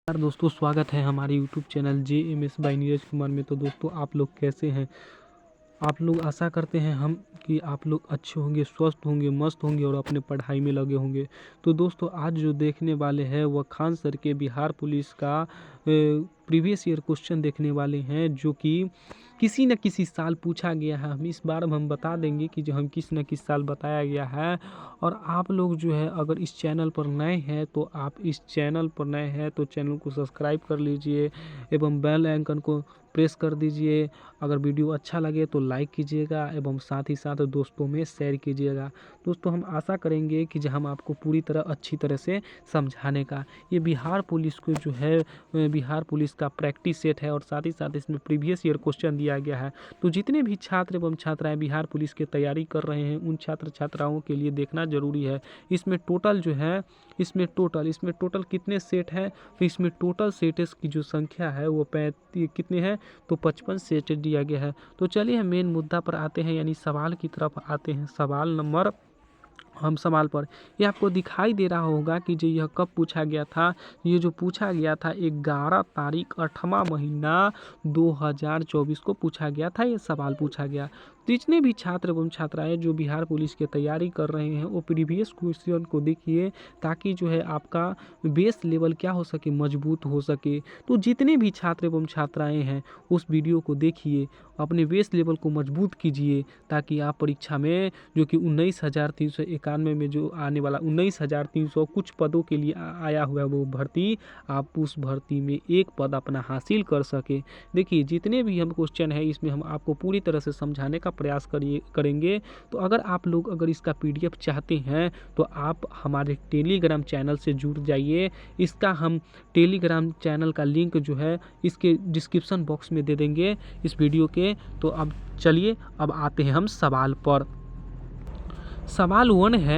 यार दोस्तों, स्वागत है हमारे YouTube channel JMS by Neeraj Kumar में। तो दोस्तों, आप लोग कैसे हैं? आप लोग आशा करते हैं हम कि आप लोग अच्छे होंगे, स्वस्थ होंगे, मस्त होंगे और अपने पढ़ाई में लगे होंगे। तो दोस्तों, आज जो देखने वाले हैं वह खान सर के बिहार पुलिस का प्रीवियस ईयर क्वेश्चन देखने वाले हैं, जो कि किसी न किसी साल पूछा गया है। हम इस बार हम बता देंगे कि जो हम किस न किस साल बताया गया है। और आप लोग जो है, अगर इस चैनल पर नए हैं तो चैनल को सब्सक्राइब कर लीजिए एवं बेल आइकन को प्रेस कर दीजिए। अगर वीडियो अच्छा लगे तो लाइक कीजिएगा एवं साथ ही साथ दोस्तों में शेयर कीजिएगा। दोस्तों, हम आशा करेंगे कि जो हम आपको पूरी तरह अच्छी तरह से समझाने का, ये बिहार पुलिस को जो है बिहार पुलिस का प्रैक्टिस सेट है और साथ ही साथ इसमें प्रीवियस ईयर क्वेश्चन दिया गया है। तो जितने भी छात्र एवं छात्राएं बिहार पुलिस की तैयारी कर रहे हैं उन छात्र छात्राओं के लिए देखना जरूरी है। इसमें टोटल जो है इसमें टोटल कितने सेट हैं? तो इसमें टोटल सेट्स की जो संख्या है वो 35 कितने हैं? तो 55 सेट दिया गया है। तो चलिए हम मेन मुद्दा पर आते हैं, यानी सवाल की तरफ आते हैं। सवाल पर ये आपको दिखाई दे रहा होगा कि जो यह कब पूछा गया था। ये जो पूछा गया था 11 तारीख 8वां महीना 2024 को पूछा गया था। ये सवाल पूछा गया। तो जितने भी छात्र एवं छात्राएं जो बिहार पुलिस की तैयारी कर रहे हैं वो प्रीवियस क्वेश्चन को देखिए, ताकि जो है आपका बेस लेवल क्या हो सके, मजबूत हो सके। तो जितने भी छात्र एवं छात्राएं हैं उस वीडियो को देखिए, अपने बेस लेवल को मजबूत कीजिए, ताकि आप परीक्षा में जो कि 19,391 में जो आने वाला 19,300 कुछ पदों के लिए आया हुआ है वो भर्ती, आप उस भर्ती में एक पद अपना हासिल कर सके। देखिए, जितने भी हम क्वेश्चन है इसमें हम आपको पूरी तरह से समझाने का प्रयास करेंगे। तो अगर इसका PDF चाहते हैं तो आप हमारे टेलीग्राम चैनल से जुड़ जाइए। इसका हम टेलीग्राम चैनल का लिंक जो है इसके डिस्क्रिप्शन बॉक्स में दे देंगे इस वीडियो के। तो अब चलिए, अब आते हैं हम सवाल पर। सवाल 1 है।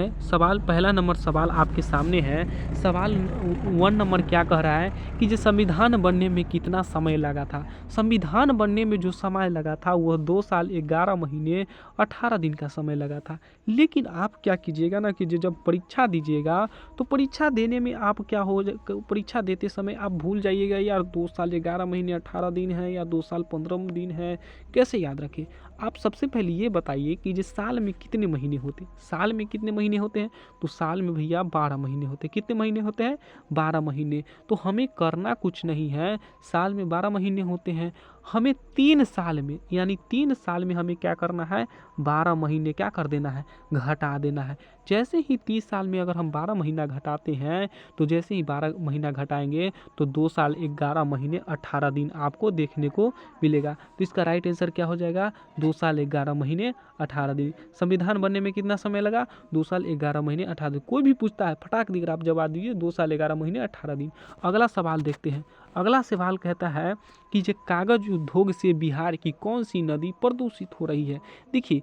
पहला नंबर सवाल आपके सामने है। सवाल 1 नंबर क्या कह रहा है कि जो संविधान बनने में कितना समय लगा था। संविधान बनने में जो समय लगा था वह 2 साल 11 महीने 18 दिन का समय लगा था। लेकिन आप क्या कीजिएगा ना कि जब परीक्षा दीजिएगा तो परीक्षा देने में आप परीक्षा देते समय आप भूल जाइएगा यार 2 साल 11 महीने 18 दिन है या 2 साल 15 दिन है, कैसे याद रखें। आप सबसे पहले ये बताइए कि जो साल में कितने महीने होते हैं। साल में कितने महीने होते हैं? तो साल में भैया 12 महीने होते हैं। कितने महीने होते हैं? 12 महीने। तो हमें करना कुछ नहीं है, साल में 12 महीने होते हैं। हमें 3 साल में, यानी 3 साल में हमें क्या करना है? 12 महीने क्या कर देना है? घटा देना है। जैसे ही 30 साल में अगर हम 12 महीना घटाते हैं, तो जैसे ही 12 महीना घटाएंगे तो 2 साल 11 महीने 18 दिन आपको देखने को मिलेगा। तो इसका राइट आंसर क्या हो जाएगा? 2 साल 11 महीने 18 दिन। संविधान बनने में कितना समय लगा? 2 साल 11 महीने 18 दिन। कोई भी पूछता है फटाक देकर आप जवाब दीजिए 2 साल 11 महीने 18 दिन। अगला सवाल देखते हैं। अगला सवाल कहता है कि जो कागज उद्योग से बिहार की कौन सी नदी प्रदूषित हो रही है। देखिए,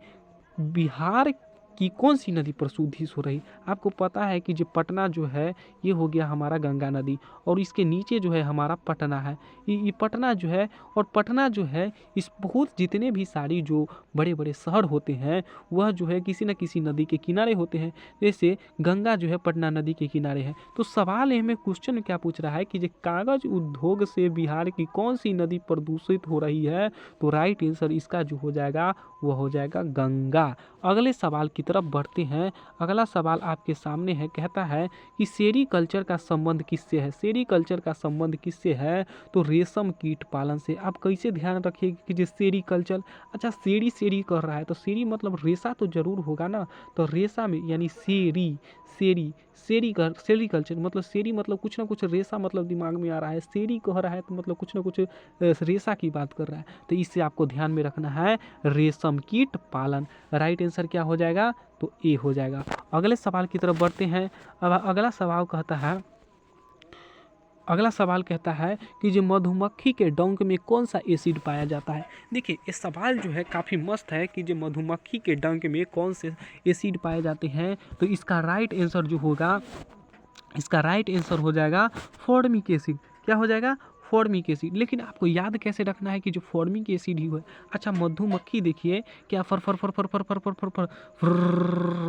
बिहार की कौन सी नदी प्रदूषित हो रही? आपको पता है कि जो पटना जो है ये हो गया हमारा गंगा नदी, और इसके नीचे जो है हमारा पटना है। ये पटना जो है, और पटना जो है इस बहुत जितने भी सारी जो बड़े बड़े शहर होते हैं वह जो है किसी न किसी नदी के किनारे होते हैं। जैसे गंगा जो है पटना नदी के किनारे है। तो सवाल में क्वेश्चन क्या पूछ रहा है कि जो कागज उद्योग से बिहार की कौन सी नदी प्रदूषित हो रही है। तो राइट आंसर इसका जो हो जाएगा वह हो जाएगा गंगा। अगले सवाल की तरफ बढ़ते हैं। अगला सवाल आपके सामने है, कहता है कि सेरीकल्चर का संबंध किससे है। सेरीकल्चर का संबंध किससे है? तो रेशम कीट पालन से। आप कैसे ध्यान रखिए कि जो सेरीकल्चर, अच्छा सेरी कर रहा है तो सेरी मतलब रेशा तो जरूर होगा ना। तो रेशा में यानी सेरीकल्चर मतलब सेरी मतलब कुछ ना कुछ रेशा मतलब दिमाग में आ रहा है। सेरी कह रहा है तो मतलब कुछ ना कुछ रेशा की बात कर रहा है। तो इससे आपको ध्यान में रखना है रेशम कीट पालन। राइट आंसर क्या हो जाएगा? तो ए हो जाएगा। अगले सवाल की तरफ बढ़ते हैं। अब अगला सवाल कहता है कि जो मधुमक्खी के डंक में कौन सा एसिड पाया जाता है। देखिए, ये सवाल जो है काफ़ी मस्त है कि जो मधुमक्खी के डंक में कौन से एसिड पाए जाते हैं। तो इसका राइट आंसर जो होगा, इसका राइट आंसर हो जाएगा फॉर्मिक एसिड। क्या हो जाएगा? Formic acid. लेकिन आपको याद कैसे रखना है कि जो फॉर्मिक एसिड ही है। अच्छा, मधुमक्खी देखिए क्या फर फर फर फर फर फर फर फर फर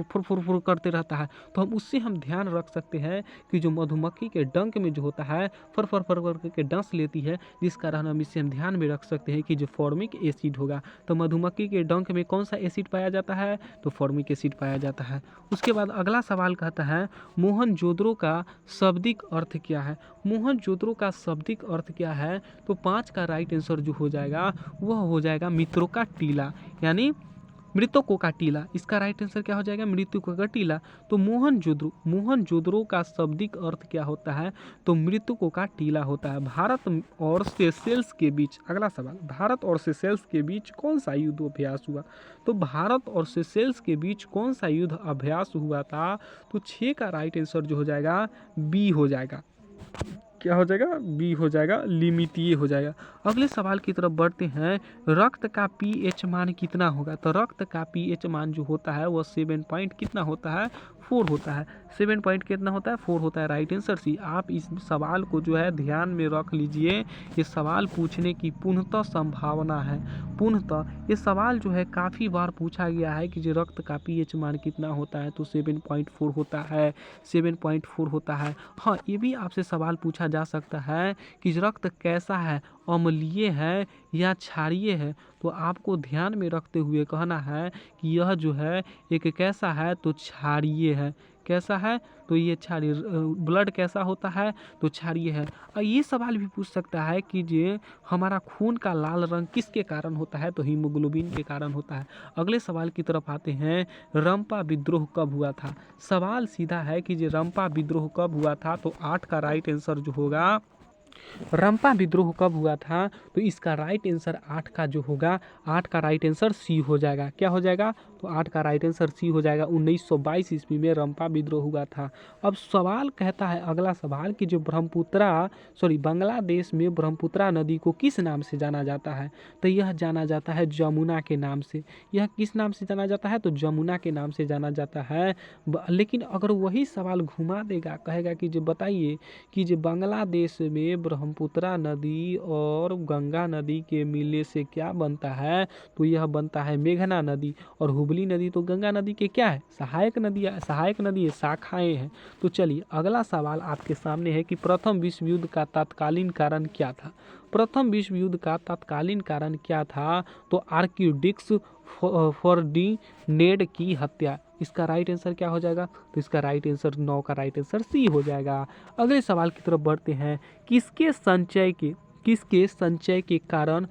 फुर फुर फुर करते रहता है, तो हम उससे हम ध्यान रख सकते हैं कि जो मधुमक्खी के डंक में जो होता है फर फर फर फर करके डंस लेती है, जिस कारण हम इससे हम ध्यान में रख सकते हैं कि जो फॉर्मिक एसिड होगा। तो मधुमक्खी के डंक में कौन सा एसिड पाया जाता है, तो फॉर्मिक एसिड पाया जाता है। उसके बाद अगला सवाल कहता है मोहनजोदड़ो का शाब्दिक अर्थ क्या है। मोहनजोदड़ो का शाब्दिक अर्थ क्या है, तो 5 का राइट आंसर जो हो जाएगा वह हो जाएगा मित्रों का टीला, यानी मृतकों का टीला। इसका राइट आंसर क्या हो जाएगा, मृतकों का टीला। तो मोहनजोदड़ो का शाब्दिक अर्थ क्या होता है, तो मृतकों का टीला होता है। भारत और सेशेल्स के बीच, अगला सवाल, भारत और सेशेल्स के बीच कौन सा युद्ध अभ्यास हुआ। तो भारत और सेशेल्स के बीच कौन सा युद्ध अभ्यास हुआ था, तो 6 का राइट आंसर जो हो जाएगा बी हो जाएगा। क्या हो जाएगा, बी हो जाएगा, लिमिटीय हो जाएगा। अगले सवाल की तरफ बढ़ते हैं, रक्त का पीएच मान कितना होगा। तो रक्त का पीएच मान जो होता है वह 7 पॉइंट कितना होता है, 4 होता है। 7 पॉइंट कितना होता है, 4 होता है। Right answer C. आप इस सवाल को जो है ध्यान में रख लीजिए, ये सवाल पूछने की पूर्णतः संभावना है। पूर्णतः ये सवाल जो है काफ़ी बार पूछा गया है कि जो रक्त का पीएच मान कितना होता है, तो 7.4 होता है, 7.4 होता है। हाँ, ये भी आपसे सवाल पूछा जा सकता है कि रक्त कैसा है, अम्लीय है या क्षारीय है। तो आपको ध्यान में रखते हुए कहना है कि यह जो है एक कैसा है, तो क्षारीय है। कैसा है, तो ये क्षारीय। ब्लड कैसा होता है, तो क्षारीय है। और ये सवाल भी पूछ सकता है कि जो हमारा खून का लाल रंग किसके कारण होता है, तो हीमोग्लोबिन के कारण होता है। अगले सवाल की तरफ आते हैं, रंपा विद्रोह कब हुआ था। सवाल सीधा है कि जो रंपा विद्रोह कब हुआ था, तो 8 का राइट आंसर जो होगा, रंपा विद्रोह कब हुआ था, तो इसका राइट आंसर 8 का जो होगा, 8 का राइट आंसर सी हो जाएगा। क्या हो जाएगा, तो 8 का राइट आंसर सी हो जाएगा। 1922 ईस्वी में रंपा विद्रोह हुआ था। अब सवाल कहता है अगला सवाल कि जो बांग्लादेश में ब्रह्मपुत्रा नदी को किस नाम से जाना जाता है, तो यह जाना जाता है जमुना के नाम से। यह किस नाम से जाना जाता है, तो जमुना के नाम से जाना जाता है। लेकिन अगर वही सवाल घुमा देगा, कहेगा कि जो बताइए कि जो बांग्लादेश में ब्रह्मपुत्रा नदी और गंगा नदी के मिलने से क्या बनता है, तो यह बनता है मेघना नदी। और हुबली नदी तो गंगा नदी के क्या है, सहायक नदी है, शाखाएं हैं। तो चलिए अगला सवाल आपके सामने है कि प्रथम विश्व युद्ध का तत्कालीन कारण क्या था। प्रथम विश्व युद्ध का तत्कालीन कारण क्या था, तो आर्किड्यूक्स फर्डिनेंड की हत्या। इसका राइट आंसर क्या हो जाएगा, तो इसका राइट आंसर 9 का राइट आंसर सी हो जाएगा। अगले सवाल की तरफ बढ़ते हैं, किसके संचय के कारण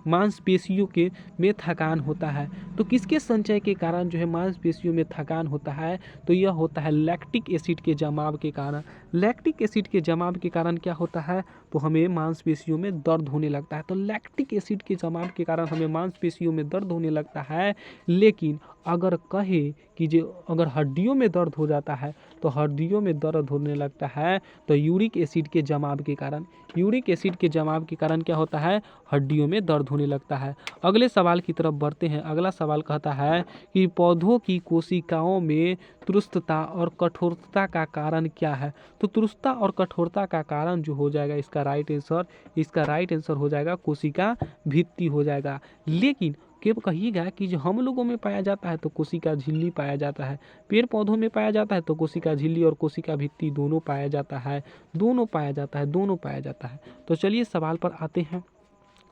मांसपेशियों के में थकान होता है। तो किसके संचय के कारण जो है मांसपेशियों में थकान होता है, तो यह होता है लैक्टिक एसिड के जमाव के कारण। लैक्टिक एसिड के जमाव के कारण क्या होता है, तो हमें मांसपेशियों में दर्द होने लगता है। तो लैक्टिक एसिड के जमाव के कारण हमें मांसपेशियों में दर्द होने लगता है। लेकिन अगर कहे कि जो अगर हड्डियों में दर्द हो जाता है, तो हड्डियों में दर्द होने लगता है तो यूरिक एसिड के जमाव के कारण। यूरिक एसिड के जमाव के कारण क्या होता है, हड्डियों में दर्द होने लगता है। अगले सवाल की तरफ बढ़ते हैं। अगला सवाल कहता है कि पौधों की कोशिकाओं में तुरस्तता और कठोरता का कारण क्या है। तो तुरस्तता और कठोरता का कारण जो हो जाएगा, इसका राइट आंसर हो जाएगा कोशिका भित्ति हो जाएगा। लेकिन केवल कहिएगा कि जो हम लोगों में पाया जाता है तो कोशिका झिल्ली पाया जाता है, पेड़ पौधों में पाया जाता है तो कोशिका झिल्ली और कोशिका भित्ति दोनों पाया जाता है, दोनों पाया जाता है। तो चलिए सवाल पर आते हैं।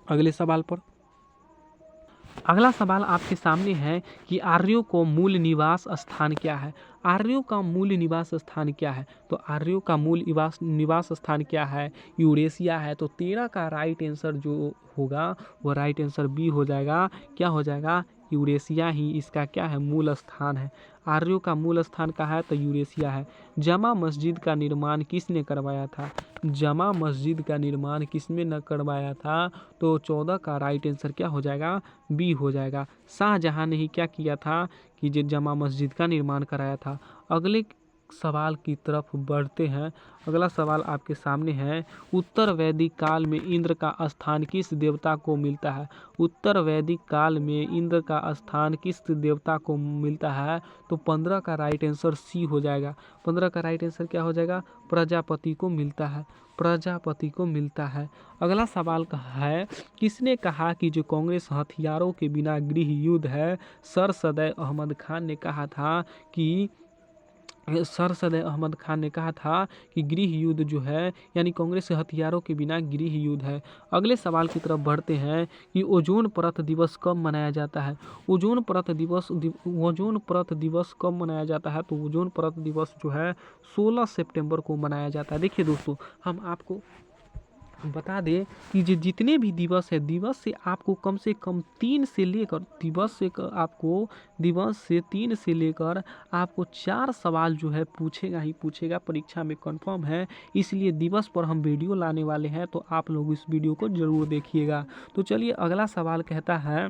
अगले सवाल पर, अगला सवाल आपके सामने है कि आर्यों को मूल निवास स्थान क्या है। आर्यों का मूल निवास स्थान क्या है, तो आर्यों का मूल निवास स्थान क्या है, यूरेशिया है। तो 13 का राइट आंसर जो होगा वो राइट आंसर बी हो जाएगा। क्या हो जाएगा, यूरेशिया ही इसका क्या है, मूल स्थान है। आर्यों का मूल स्थान कहाँ है, तो यूरेशिया है। जमा मस्जिद का निर्माण किसने करवाया था। जमा मस्जिद का निर्माण किसने न करवाया था, तो 14 का राइट आंसर क्या हो जाएगा, बी हो जाएगा। शाहजहां ने ही क्या किया था कि जो जमा मस्जिद का निर्माण कराया था। सवाल की तरफ बढ़ते हैं। अगला सवाल आपके सामने है, उत्तर वैदिक काल में इंद्र का स्थान किस देवता को मिलता है? उत्तर वैदिक काल में इंद्र का स्थान किस देवता को मिलता है? तो 15 का राइट आंसर सी हो जाएगा। 15 का राइट आंसर क्या हो जाएगा? प्रजापति को मिलता है, प्रजापति को मिलता है। अगला सवाल का है, किसने कहा कि जो कांग्रेस हथियारों के बिना गृह युद्ध है? सर सदैव अहमद खान ने कहा था कि गृह युद्ध जो है यानी कांग्रेस हथियारों के बिना गृह युद्ध है। अगले सवाल की तरफ बढ़ते हैं कि ओजोन परत दिवस कब मनाया जाता है? ओजोन परत दिवस कब मनाया जाता है? तो ओजोन परत दिवस जो है 16 सितंबर को मनाया जाता है। देखिए दोस्तों, हम आपको बता दें कि जितने भी दिवस है, दिवस से आपको कम से कम 3 से लेकर आपको 4 सवाल जो है पूछेगा ही पूछेगा, परीक्षा में कंफर्म है। इसलिए दिवस पर हम वीडियो लाने वाले हैं, तो आप लोग इस वीडियो को जरूर देखिएगा। तो चलिए अगला सवाल कहता है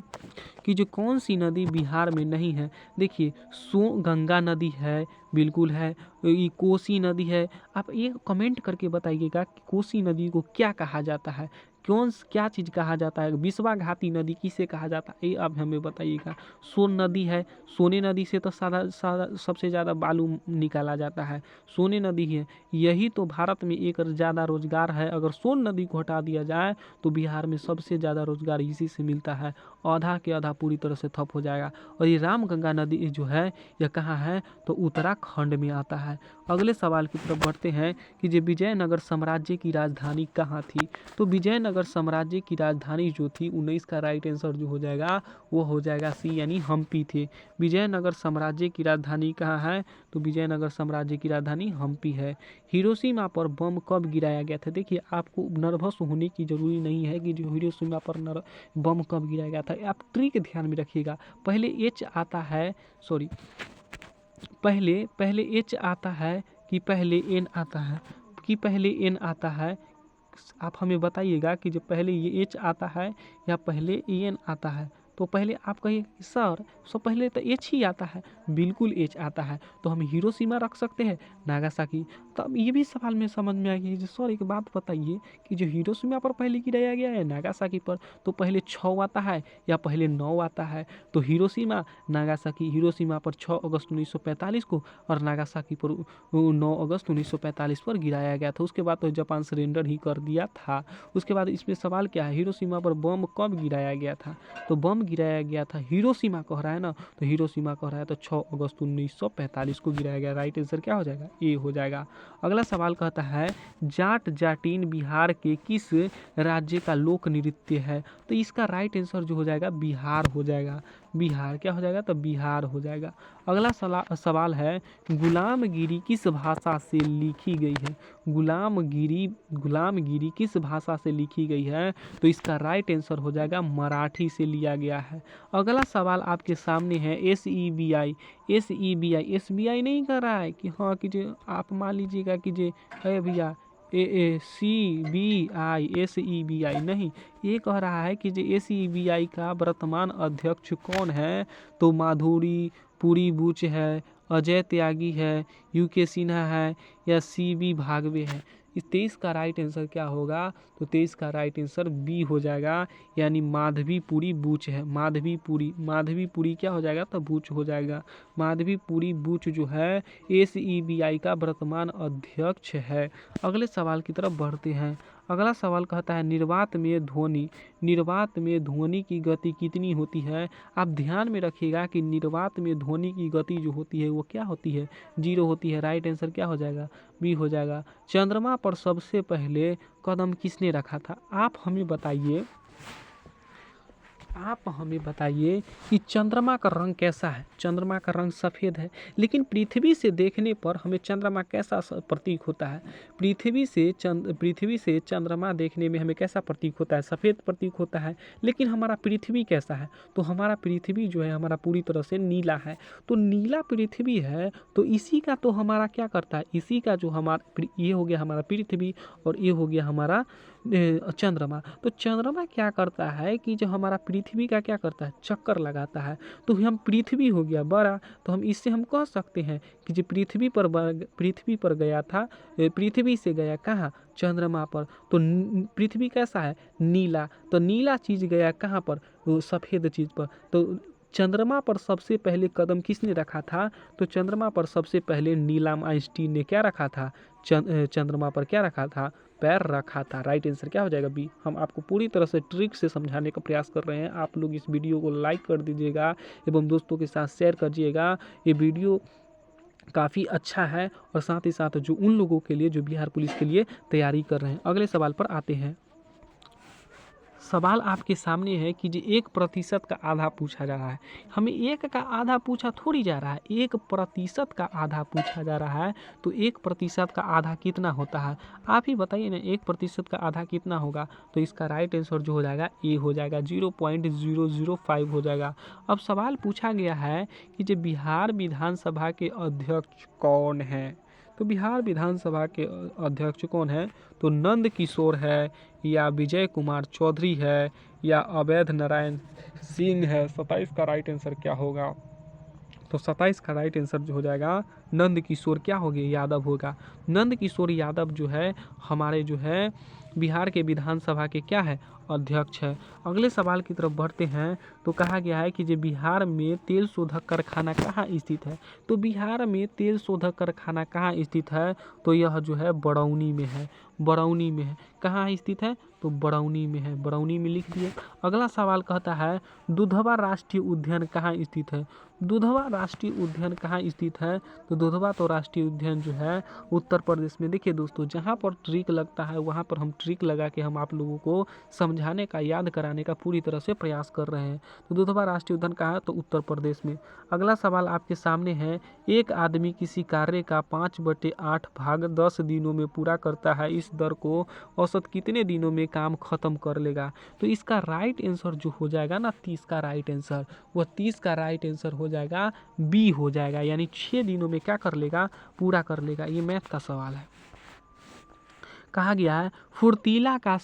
कि जो कौन सी नदी बिहार में नहीं है? देखिए, गंगा नदी है, बिल्कुल है। ये कोसी नदी है। आप ये कमेंट करके बताइएगा कि कोसी नदी को क्या कहा जाता है, क्या चीज़ कहा जाता है? विश्वा घाती नदी किसे कहा जाता है, ये आप हमें बताइएगा। सोन नदी है, सोने नदी से तो सबसे ज़्यादा बालू निकाला जाता है, सोने नदी है। यही तो भारत में एक ज़्यादा रोजगार है। अगर सोन नदी को हटा दिया जाए तो बिहार में सबसे ज़्यादा रोजगार इसी से मिलता है, आधा के आधा पूरी तरह से ठप हो जाएगा। और ये रामगंगा नदी जो है यह कहाँ है? तो उत्तराखंड में आता है। अगले सवाल की तरफ बढ़ते हैं कि जो विजयनगर साम्राज्य की राजधानी कहाँ थी? तो विजयनगर साम्राज्य की राजधानी जो थी 19 का राइट आंसर जो हो जाएगा वो हो जाएगा सी, यानी हम्पी थे। विजयनगर साम्राज्य की राजधानी कहाँ है? तो विजयनगर साम्राज्य की राजधानी हम्पी है। हिरोशिमा पर बम कब गिराया गया था? देखिए, आपको नर्वस होने की जरूरी नहीं है कि जो हिरोशिमा पर बम कब गिराया गया था। आप ट्रिक ध्यान में रखिएगा। पहले एच आता है, सॉरी, पहले एच आता है कि पहले एन आता है, आप हमें बताइएगा कि जो पहले ये एच आता है या पहले एन आता है। तो पहले आप कहिए सर पहले तो एच ही आता है। बिल्कुल एच आता है, तो हम हिरोशिमा रख सकते हैं, नागासाकी। तो अब ये भी सवाल में समझ में आ गया कि सर एक बात बताइए कि जो हिरोशिमा पर पहले गिराया गया है नागासाकी पर, तो पहले 6 आता है या पहले 9 आता है? तो हिरोशिमा नागासाकी, हिरोशिमा पर 6 अगस्त 1945 को और नागासाकी पर 9 अगस्त 1945 पर गिराया गया था। उसके बाद तो जापान सरेंडर ही कर दिया था। उसके बाद इसमें सवाल क्या है, हिरोशिमा पर बम कब गिराया गया था? तो बम गिराया गया था, हिरोशिमा कह रहा है ना, तो हिरोशिमा कह रहा है तो 6 अगस्त 1945 को गिराया गया। राइट आंसर क्या हो जाएगा? ए हो जाएगा। अगला सवाल कहता है, जाट जाटीन बिहार के किस राज्य का लोक नृत्य है? तो इसका राइट आंसर जो हो जाएगा बिहार हो जाएगा। बिहार क्या हो जाएगा? तो बिहार हो जाएगा। अगला सवाल है, गुलामगिरी किस भाषा से लिखी गई है? गुलामगिरी किस भाषा से लिखी गई है? तो इसका राइट आंसर हो जाएगा मराठी से लिया गया है। अगला सवाल आपके सामने है, SEBI SBI नहीं कर रहा है कि हाँ कि जो आप मान लीजिएगा कि जे है भैया CBI SEBI नहीं, ये कह रहा है कि जो SEBI का वर्तमान अध्यक्ष कौन है? तो माधुरी पुरी बुच है, अजय त्यागी है, UK सिन्हा है या CB भागवे है? इस 23 का राइट आंसर क्या होगा? तो 23 का राइट आंसर बी हो जाएगा, यानी माधवीपुरी बूच है। माधवीपुरी क्या हो जाएगा? तो बूच हो जाएगा। माधवीपुरी बूच जो है SEBI का वर्तमान अध्यक्ष है। अगले सवाल की तरफ बढ़ते हैं। अगला सवाल कहता है, निर्वात में ध्वनि की गति कितनी होती है? आप ध्यान में रखिएगा कि निर्वात में ध्वनि की गति जो होती है वो क्या होती है? 0 होती है। राइट आंसर क्या हो जाएगा? बी हो जाएगा। चंद्रमा पर सबसे पहले कदम किसने रखा था? आप हमें बताइए कि चंद्रमा का रंग कैसा है? चंद्रमा का रंग सफ़ेद है, लेकिन पृथ्वी से देखने पर हमें चंद्रमा कैसा प्रतीक होता है? पृथ्वी से चंद्रमा देखने में हमें कैसा प्रतीक होता है? सफ़ेद प्रतीक होता है। लेकिन हमारा पृथ्वी कैसा है? तो हमारा पृथ्वी जो है हमारा पूरी तरह से नीला है। तो नीला पृथ्वी है, तो इसी का तो हमारा क्या करता है? इसी का जो हमारा ये हो गया हमारा पृथ्वी और ये हो गया हमारा चंद्रमा। तो चंद्रमा क्या करता है कि जो हमारा पृथ्वी का क्या करता है, चक्कर लगाता है। तो हम पृथ्वी हो गया बड़ा, तो हम इससे हम कह सकते हैं कि जो पृथ्वी पर गया था, पृथ्वी से गया कहाँ, चंद्रमा पर। तो पृथ्वी कैसा है, नीला। तो नीला चीज़ गया कहाँ पर, वो सफ़ेद चीज़ पर। तो चंद्रमा पर सबसे पहले कदम किसने रखा था, तो चंद्रमा पर सबसे पहले नीलम आइंस्टीन ने क्या रखा था, चंद्रमा पर क्या रखा था, पैर रखा था। राइट आंसर क्या हो जाएगा, बी। हम आपको पूरी तरह से ट्रिक से समझाने का प्रयास कर रहे हैं। आप लोग इस वीडियो को लाइक कर दीजिएगा एवं दोस्तों के साथ शेयर करिएगा। ये वीडियो काफ़ी अच्छा है और साथ ही साथ जो उन लोगों के लिए जो बिहार पुलिस के लिए तैयारी कर रहे हैं। अगले सवाल पर आते हैं। सवाल आपके सामने है कि जो 1% का आधा पूछा जा रहा है। हमें 1 का आधा पूछा थोड़ी जा रहा है, 1% का आधा पूछा जा रहा है। तो 1% का आधा कितना होता है, आप ही बताइए ना, 1% का आधा कितना होगा। तो इसका राइट आंसर जो हो जाएगा ए हो जाएगा, 0.005 हो जाएगा। अब सवाल पूछा गया है कि जो बिहार विधानसभा के अध्यक्ष कौन है। तो बिहार विधानसभा के अध्यक्ष कौन है, तो नंद किशोर है, या विजय कुमार चौधरी है, या अवैध नारायण सिंह है। 27 का राइट आंसर क्या होगा, तो 27 का राइट आंसर जो हो जाएगा नंद किशोर क्या हो गया, यादव होगा। नंद किशोर यादव जो है हमारे जो है बिहार के विधानसभा के क्या है, अध्यक्ष है। अगले सवाल की तरफ बढ़ते हैं। तो कहा गया है कि जो बिहार में तेल शोधक कारखाना कहाँ स्थित है। तो बिहार में तेल शोधक कारखाना कहाँ स्थित है, तो यह जो है बरौनी में है, बरौनी में है। कहाँ स्थित है, तो बरौनी में है, बरौनी में लिख दिए। अगला सवाल कहता है दुधवा राष्ट्रीय उद्यान कहाँ स्थित है। दुधवा राष्ट्रीय उद्यान कहाँ स्थित है, तो दुधवा तो राष्ट्रीय उद्यान जो है उत्तर प्रदेश में। देखिए दोस्तों, जहाँ पर ट्रिक लगता है वहाँ पर हम ट्रिक लगा के हम आप लोगों को समझाने का, याद कराने का पूरी तरह से प्रयास कर रहे हैं। तो दुधवा राष्ट्रीय उद्यान कहाँ है, तो उत्तर प्रदेश में। अगला सवाल आपके सामने है, एक आदमी किसी कार्य का 5/8 भाग 10 दिनों में पूरा करता है, इस दर को औसत कितने दिनों में काम खत्म कर लेगा। तो इसका राइट आंसर जो हो जाएगा ना 30 का राइट आंसर, वह 30 का राइट आंसर हो जाएगा बी हो जाएगा, यानी 6 दिनों में क्या कर लेगा, पूरा कर लेगा। ये मैथ का सवाल है। कहा गया है फुर्तीला का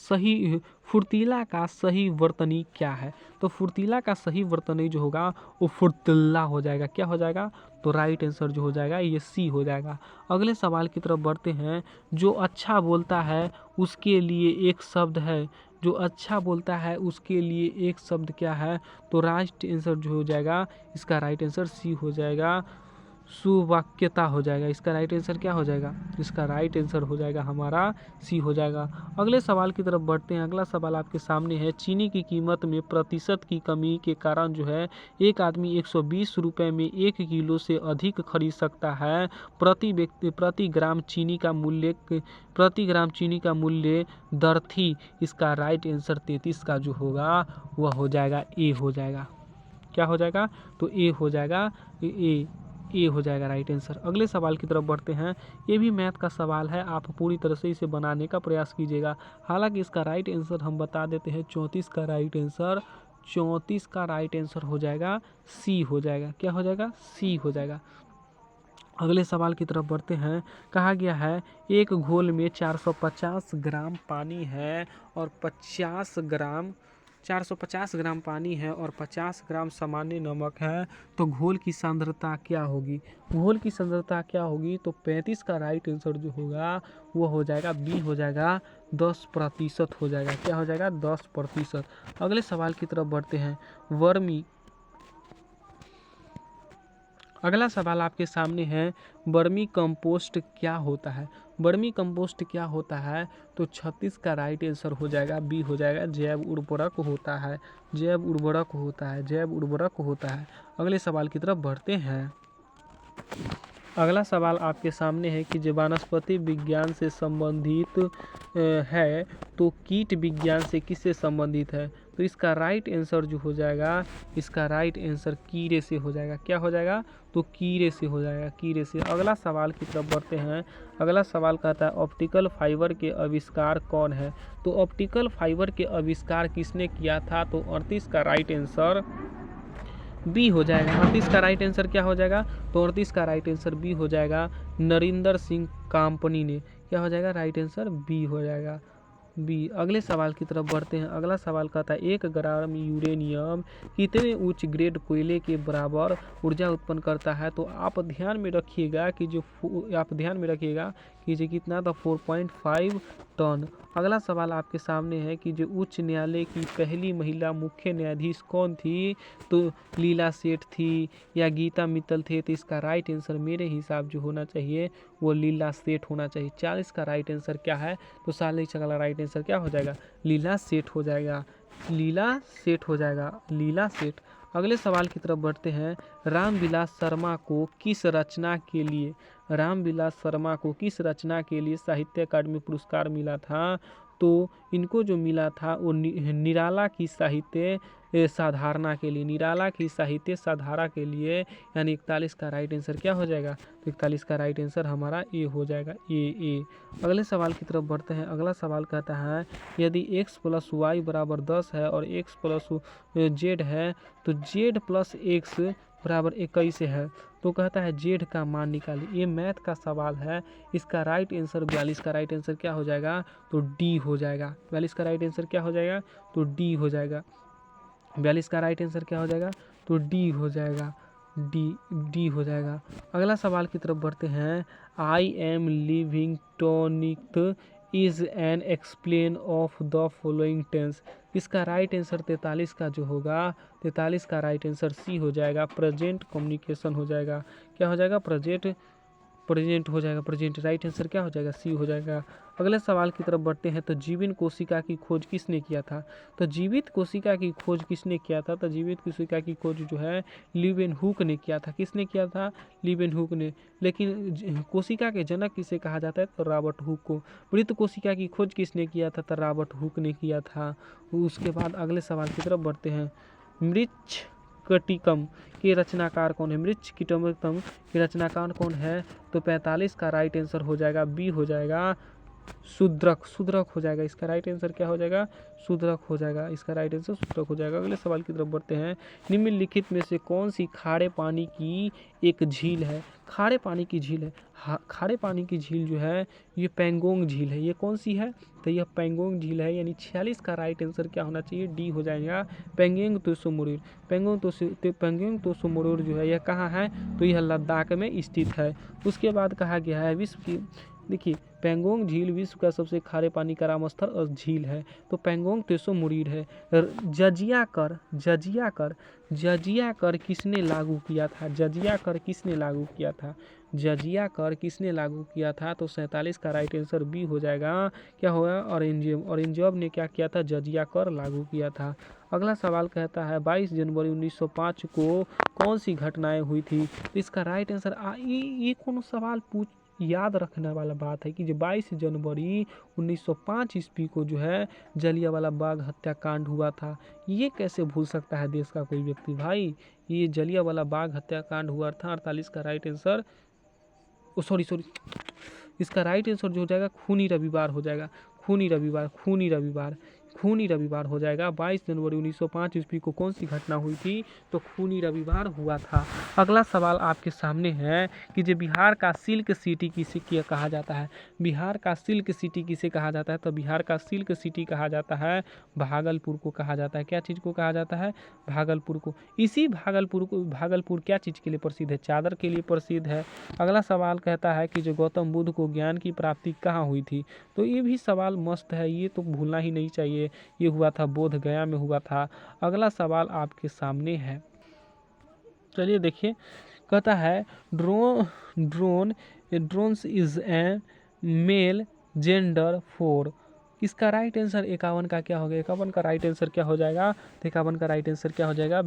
सही वर्तनी क्या है। तो फुर्तीला का सही वर्तनी जो होगा वो फुर्तीला हो जाएगा। क्या हो जाएगा, तो राइट आंसर जो हो जाएगा ये सी हो जाएगा। अगले सवाल की तरफ बढ़ते हैं। जो अच्छा बोलता है उसके लिए एक शब्द है, जो अच्छा बोलता है उसके लिए एक शब्द क्या है, तो राइट आंसर जो हो जाएगा इसका राइट आंसर सी हो जाएगा, सुवाक्यता हो जाएगा। इसका राइट आंसर क्या हो जाएगा, इसका राइट आंसर हो जाएगा हमारा सी हो जाएगा। अगले सवाल की तरफ बढ़ते हैं। अगला सवाल आपके सामने है, चीनी की कीमत में प्रतिशत की कमी के कारण जो है एक आदमी 120 रुपये में 1 किलो से अधिक खरीद सकता है। प्रति ग्राम चीनी का मूल्य दर थी। इसका राइट आंसर 33 का जो होगा वह हो जाएगा ए हो जाएगा। क्या हो जाएगा, तो ए हो जाएगा, ए हो जाएगा राइट आंसर। अगले सवाल की तरफ बढ़ते हैं। ये भी मैथ का सवाल है, आप पूरी तरह से इसे बनाने का प्रयास कीजिएगा। हालांकि इसका राइट आंसर हम बता देते हैं, 34 का राइट आंसर, 34 का राइट आंसर हो जाएगा सी हो जाएगा। क्या हो जाएगा, सी हो जाएगा। अगले सवाल की तरफ बढ़ते हैं। कहा गया है एक घोल में 450 ग्राम पानी है और 450 ग्राम पानी है और 50 ग्राम सामान्य नमक है, तो घोल की सांद्रता क्या होगी। घोल की सांद्रता क्या होगी, तो 35 का राइट आंसर जो होगा वो हो जाएगा बी हो जाएगा, 10% हो जाएगा। क्या हो जाएगा, 10%। अगले सवाल की तरफ बढ़ते हैं। अगला सवाल आपके सामने है, वर्मी कंपोस्ट क्या होता है। वर्मी कंपोस्ट क्या होता है, तो 36 का राइट आंसर हो जाएगा बी हो जाएगा, जैव उर्वरक होता है, जैव उर्वरक होता है, जैव उर्वरक होता है। अगले सवाल की तरफ बढ़ते हैं। अगला सवाल आपके सामने है कि जो वनस्पति विज्ञान से संबंधित है तो कीट विज्ञान से किससे संबंधित है। तो इसका राइट आंसर जो हो जाएगा, इसका राइट आंसर कीड़े से हो जाएगा। क्या हो जाएगा, तो कीड़े से हो जाएगा, कीड़े से। अगला सवाल की तरफ बढ़ते हैं। अगला सवाल कहता है ऑप्टिकल फाइबर के आविष्कार कौन है। तो ऑप्टिकल फाइबर के आविष्कार किसने किया था, तो 38 का राइट आंसर बी हो जाएगा। 38 का राइट आंसर क्या हो जाएगा, तो 38 का राइट आंसर बी हो जाएगा, नरिंदर सिंह कंपनी ने। क्या हो जाएगा, राइट आंसर बी हो जाएगा। बी। अगले सवाल की तरफ बढ़ते हैं। अगला सवाल कहता है 1 ग्राम यूरेनियम कितने उच्च ग्रेड कोयले के बराबर ऊर्जा उत्पन्न करता है। तो आप ध्यान में रखिएगा कि जो कितना था 4.5 टन। अगला सवाल आपके सामने है कि जो उच्च न्यायालय की पहली महिला मुख्य न्यायाधीश कौन थी। तो लीला सेठ थी या गीता मित्तल थे। तो इसका राइट आंसर मेरे हिसाब जो होना चाहिए वो लीला सेठ होना चाहिए। 40 का राइट आंसर क्या है। तो 40 का राइट आंसर क्या हो जाएगा, लीला सेठ हो जाएगा। लीला सेठ। अगले सवाल की तरफ बढ़ते हैं। रामविलास शर्मा को किस रचना के लिए साहित्य अकादमी पुरस्कार मिला था। तो इनको जो मिला था वो निराला की साहित्य साधारणा के लिए यानी 41 का राइट आंसर क्या हो जाएगा। तो 41 का राइट आंसर हमारा ए हो जाएगा, ए। अगले सवाल की तरफ बढ़ते हैं। अगला सवाल कहता है यदि x + y = 10 है और x + z है तो z + x = 21 है। तो कहता है z का मान निकालिए। ये मैथ का सवाल है। इसका राइट आंसर 42 का राइट आंसर क्या हो जाएगा, तो डी हो जाएगा। 42 का राइट आंसर क्या हो जाएगा, तो डी हो जाएगा। 42 का राइट आंसर क्या हो जाएगा, तो डी हो जाएगा, डी हो जाएगा। अगला सवाल की तरफ बढ़ते हैं। I am living tonic is an explain of the following tense. इसका राइट आंसर 43 का जो होगा, 43 का राइट आंसर सी हो जाएगा, प्रेजेंट कम्युनिकेशन हो जाएगा। क्या हो जाएगा, प्रेजेंट हो जाएगा, प्रेजेंट। राइट आंसर क्या हो जाएगा, सी हो जाएगा। अगले सवाल की तरफ बढ़ते हैं। तो जीवित कोशिका की खोज किसने किया था। तो जीवित कोशिका की खोज किसने किया था। तो जीवित कोशिका की खोज जो है लीवेनहुक ने किया था। किसने किया था, लीवेनहुक ने। लेकिन कोशिका के जनक किसे कहा जाता है, तो रॉबर्ट हुक को। मृत कोशिका की खोज किसने किया था, तो रॉबर्ट हुक ने किया था। उसके बाद अगले सवाल की तरफ बढ़ते हैं। मृच्छकटिकम के रचनाकार कौन है। मृच्छकटिकम के रचनाकार कौन है। तो 45 का राइट आंसर हो जाएगा, बी हो जाएगा, शूद्रक हो जाएगा। इसका राइट आंसर क्या हो जाएगा, शूद्रक हो जाएगा। इसका राइट आंसर शूद्रक हो जाएगा। अगले सवाल की तरफ बढ़ते हैं। निम्नलिखित में से कौन सी खारे पानी की एक झील है। खारे पानी की झील है, खारे पानी की झील जो है ये पेंगोंग झील है। ये कौन सी है, तो यह पेंगोंग झील है। यानी 46 का राइट आंसर क्या होना चाहिए, डी हो जाएगा, पेंगोंग त्सो मोरिर। पेंगोंग त्सो मोरिर जो है यह कहाँ है, तो यह लद्दाख में स्थित है। उसके बाद कहा गया है विश्व की, देखिए पेंगोंग झील विश्व का सबसे खारे पानी का राम स्थल और झील है। तो पेंगोंग त्सो मोरिर है। जजिया कर किसने लागू किया था। जजिया कर किसने लागू किया था। तो 47 का राइट आंसर बी हो जाएगा। क्या होगा, औरंगजेब ने क्या किया था, जजिया कर लागू किया था। अगला सवाल कहता है 22 जनवरी 1905 को कौन सी घटनाएं हुई थी। तो इसका राइट आंसर ये कौन सवाल याद रखने वाला बात है कि जो 22 जनवरी 1905 ईस्वी को जो है जलियांवाला बाग हत्याकांड हुआ था। ये कैसे भूल सकता है देश का कोई व्यक्ति भाई। ये जलियांवाला बाग हत्याकांड हुआ था। 48 का राइट आंसर, सॉरी इसका राइट आंसर जो हो जाएगा खूनी रविवार हो जाएगा। खूनी रविवार हो जाएगा। 22 जनवरी 1905 ईस्वी को कौन सी घटना हुई थी, तो खूनी रविवार हुआ था। अगला सवाल आपके सामने है कि जो बिहार का सिल्क सिटी किसे कहा जाता है। बिहार का सिल्क सिटी किसे कहा जाता है, तो बिहार का सिल्क सिटी कहा जाता है भागलपुर को कहा जाता है। क्या चीज़ को कहा जाता है, भागलपुर को। इसी भागलपुर क्या चीज़ के लिए प्रसिद्ध है, चादर के लिए प्रसिद्ध है। अगला सवाल कहता है कि जो गौतम बुद्ध को ज्ञान की प्राप्ति कहाँ हुई थी। तो ये भी सवाल मस्त है, ये तो भूलना ही नहीं चाहिए। ये हुआ था बोध गया में हुआ था। अगला सवाल आपके सामने है, चलिए देखिए। कहता है drones is a male gender for. इसका राइट आंसर 51 का क्या हो गया, 51 का राइट आंसर क्या हो जाएगा, तो 51 का राइट आंसर क्या हो जाएगा,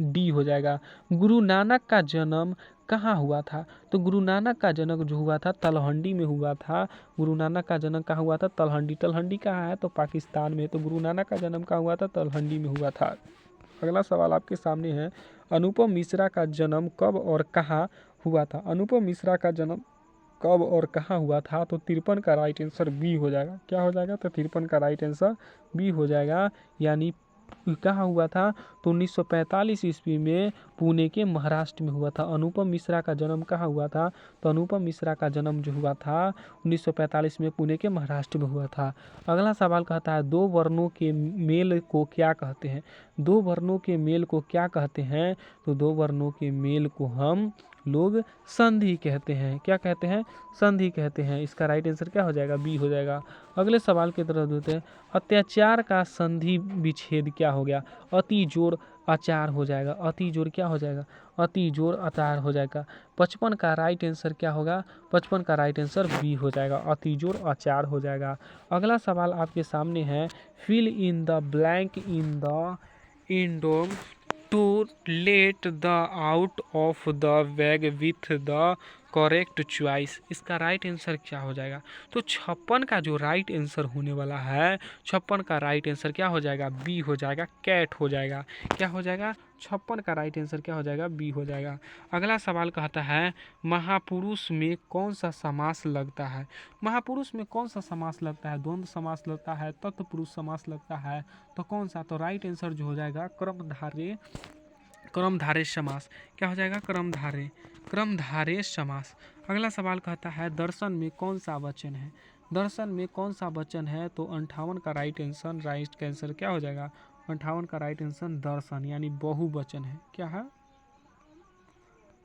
डी हो जाएगा। गुरु नानक का जन्म कहाँ हुआ था। तो गुरु नानक का जन्म जो हुआ था तलहंडी में हुआ था। गुरु नानक का जन्म कहाँ हुआ था, तलहंडी कहाँ है, तो पाकिस्तान में। तो गुरु नानक का जन्म कहाँ हुआ था, तलहंडी में हुआ था। अगला सवाल आपके सामने है। अनुपम मिश्रा का जन्म कब और कहाँ हुआ था। अनुपम मिश्रा का जन्म कब और कहाँ हुआ था, तो 53 का राइट आंसर बी हो जाएगा। क्या हो जाएगा, तो 53 का राइट आंसर बी हो जाएगा, यानी कहाँ हुआ था? तो 1945 ईस्वी में पुणे के महाराष्ट्र में हुआ था। अनुपम मिश्रा का जन्म कहाँ हुआ था? तो अनुपम मिश्रा का जन्म जो हुआ था 1945 में पुणे के महाराष्ट्र में हुआ था। अगला सवाल कहता है दो वर्णों के मेल को क्या कहते हैं? दो वर्णों के मेल को क्या कहते हैं? तो दो वर्णों के मेल को हम लोग संधि कहते हैं। क्या कहते हैं? संधि कहते हैं। इसका राइट आंसर क्या हो जाएगा? बी हो जाएगा। अगले सवाल की तरफ देते हैं। अत्याचार का संधि विच्छेद क्या हो गया? अति जोड़ आचार हो जाएगा। अति जोड़ क्या हो जाएगा? अति जोड़ आचार हो जाएगा। 55 का राइट आंसर क्या होगा? 55 का राइट आंसर बी हो जाएगा। अति जोड़ आचार हो जाएगा। अगला सवाल आपके सामने है fill in the blank in the idiom to let the out of the bag with the correct choice. इसका राइट आंसर क्या हो जाएगा? तो 56 का जो राइट आंसर होने वाला है, 56 का राइट आंसर क्या हो जाएगा? बी हो जाएगा। कैट हो जाएगा। क्या हो जाएगा? 56 का राइट आंसर क्या हो जाएगा? बी हो जाएगा। अगला सवाल कहता है महापुरुष में कौन सा समास लगता है? महापुरुष में कौन सा समास लगता है? द्वंद्व समास लगता है, तत्पुरुष समास लगता है, तो कौन सा? तो राइट आंसर जो हो जाएगा क्रमधारय समास। क्या हो जाएगा? क्रमधारय समास। अगला सवाल कहता है दर्शन में कौन सा वचन है? दर्शन में कौन सा वचन है? तो 58 का राइट आंसर क्या हो जाएगा? 58 का राइट आंसर दर्शन यानी बहुवचन है। क्या है?